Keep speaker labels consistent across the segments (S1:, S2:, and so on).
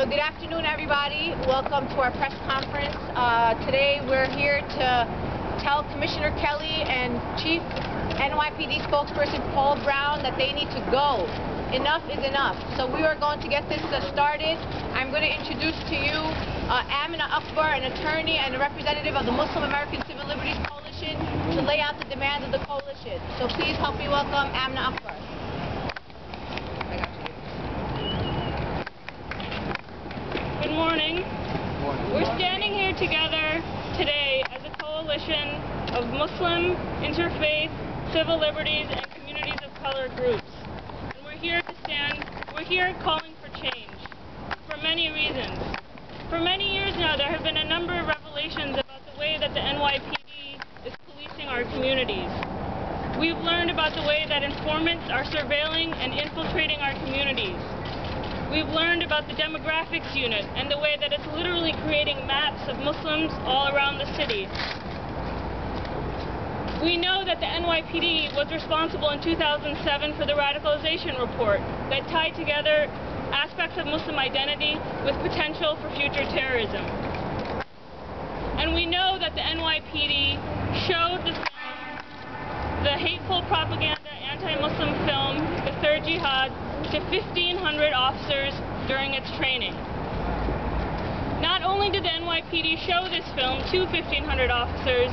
S1: So good afternoon, everybody. Welcome to our press conference. Today we're here to tell Commissioner Kelly and Chief NYPD spokesperson Paul Brown that they need to go. Enough is enough. So we are going to get this started. I'm going to introduce to you Amina Akbar, an attorney and a representative of the Muslim American Civil Liberties Coalition, to lay out the demands of the coalition. So please help me welcome Amina Akbar.
S2: Good morning. We're standing here together today as a coalition of Muslim, interfaith, civil liberties, and communities of color groups. And we're here calling for change for many reasons. For many years now, there have been a number of revelations about the way that the NYPD is policing our communities. We've learned about the way that informants are surveilling and infiltrating our communities. We've learned about the demographics unit and the way that it's literally creating maps of Muslims all around the city. We know that the NYPD was responsible in 2007 for the radicalization report that tied together aspects of Muslim identity with potential for future terrorism. And we know that the NYPD showed the hateful propaganda anti-Muslim film, The Third Jihad, to 1,500 officers during its training. Not only did the NYPD show this film to 1,500 officers,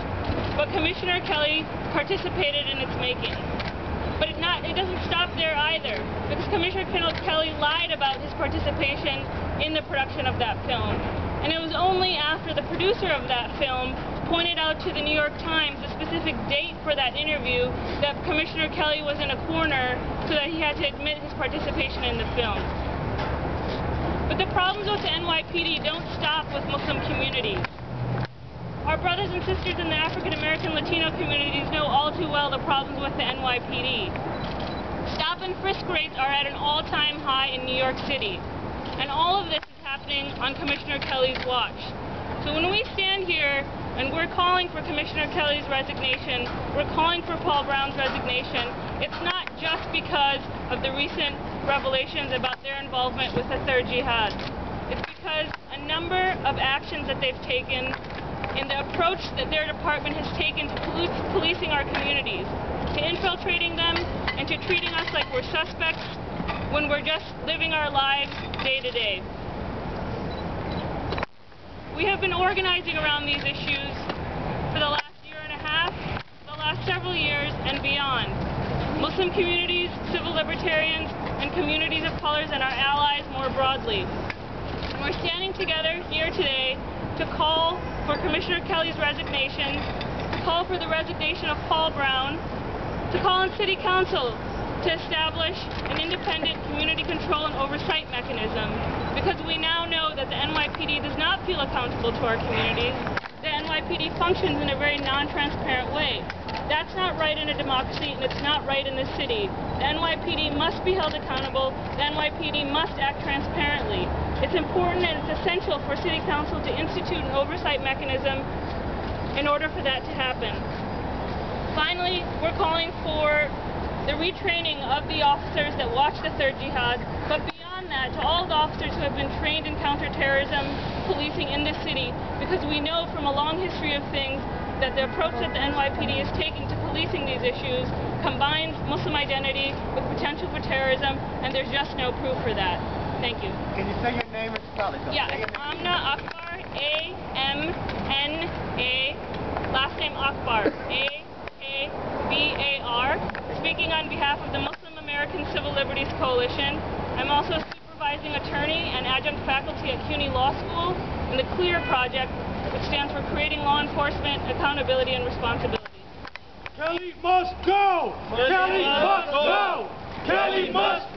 S2: but Commissioner Kelly participated in its making. But it doesn't stop there either, because Commissioner Kelly lied about his participation in the production of that film. And it was only after the producer of that film pointed out to the New York Times the specific date for that interview that Commissioner Kelly was in a corner so that he had to admit his participation in the film. But the problems with the NYPD don't stop with Muslim communities. Our brothers and sisters in the African American Latino communities know all too well the problems with the NYPD. Stop and frisk rates are at an all-time high in New York City. And all of this is happening on Commissioner Kelly's watch. So when we stand here and we're calling for Commissioner Kelly's resignation, we're calling for Paul Brown's resignation, it's not just because of the recent revelations about their involvement with the Third Jihad. It's because a number of actions that they've taken in the approach that their department has taken to policing our communities, to infiltrating them and to treating us like we're suspects when we're just living our lives day to day. We have been organizing around these issues for the last year and a half, the last several years, and beyond. Muslim communities, civil libertarians, and communities of colors and our allies more broadly. And we're standing together here today to call for Commissioner Kelly's resignation, to call for the resignation of Paul Brown, to call on City Council to establish an independent community control and oversight mechanism, because we now know that the NYPD does not feel accountable to our communities. The NYPD functions in a very non-transparent way. That's not right in a democracy, and it's not right in this city. The NYPD must be held accountable. The NYPD must act transparently. It's important and it's essential for City Council to institute an oversight mechanism in order for that to happen. Finally, we're calling for the retraining of the officers that watch the Third Jihad, but beyond that, to all the officers who have been trained in counterterrorism policing in this city, because we know from a long history of things that the approach that the NYPD is taking to policing these issues combines Muslim identity with potential for terrorism, and there's just no proof for that. Thank you.
S3: Can you say your name and spell it?
S2: Yeah, it's Amina Akbar, A-M-N-A, last name Akbar, A-K-B-A-R, speaking on behalf of the Muslim American Civil Liberties Coalition. I'm also a supervising attorney and adjunct faculty at CUNY Law School in the CLEAR project, which stands for Creating Law Enforcement, Accountability, and Responsibility.
S4: Kelly must go! Kelly must go! Kelly must